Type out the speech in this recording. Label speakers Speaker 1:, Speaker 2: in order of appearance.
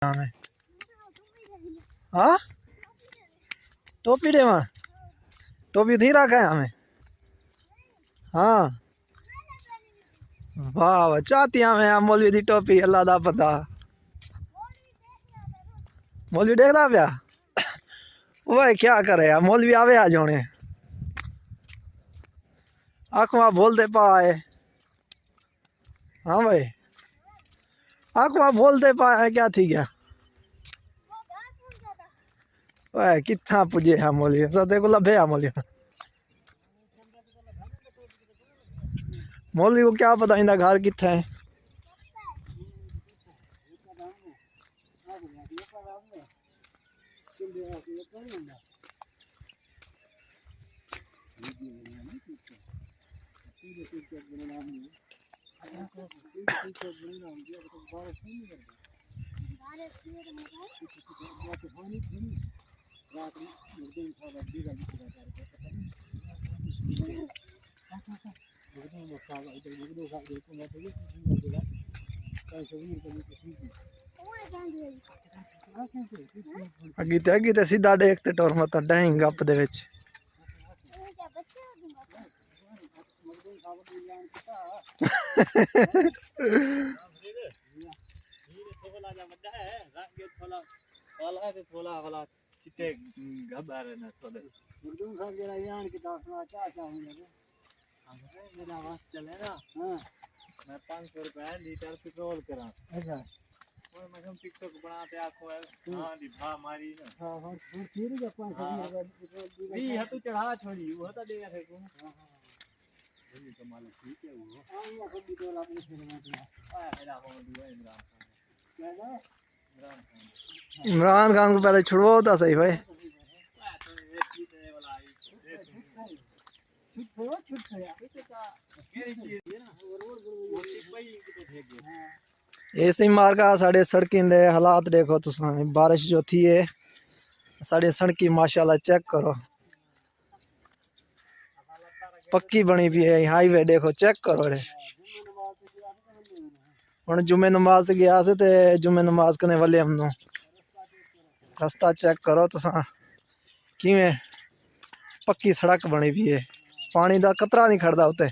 Speaker 1: हमें हाँ टोपी दे वहाँ टोपी थी रखा है हमें हाँ वाह वाह चाहती हमें मौलवी दी टोपी अल्लाह दा पता मौलवी देखदा पिया ओए क्या करे यार मौलवी आवे आ जाने आँखों बोलते पाए हाँ भाई आँखों बोलते पाए क्या थी क्या ओए कितना पुजे है मौलवी सदे को लभे है मौलवी मौलवी को क्या पता इंदा घर किथे है अगी ते सीधा देखते टोर मत डाइंग गप दे विच
Speaker 2: मैं 500 रुपया लीटर पेट्रोल करा अच्छा और मैं हम टिकटॉक बनाते आखो हां दी भा मारी ना हां हां फिर जा 500 रुपया पेट्रोल दी है तू चढ़ा छोड़ी वो तो देगा थे को हां हां ये तो मालूम ठीक है वो हां ये सब पेट्रोल आपने फिर में दिया आ मेरा वो दुआ इमरान खान क्या है
Speaker 1: इमरान खान को पहले छुड़वाओ तो सही भाई ऐसे ही मार का साढ़े सड़कें दे हालात देखो तो बारिश जो थी है साढ़े सड़की माशाल्लाह चेक करो पक्की बनी भी है हाईवे देखो चेक करो रे हुन जुमे नमाज गया से ते जुमे नमाज करने वाले हम रास्ता चेक करो तो किवें पक्की सड़क बनी भी है पानी दा कतरा नहीं खड़दा उते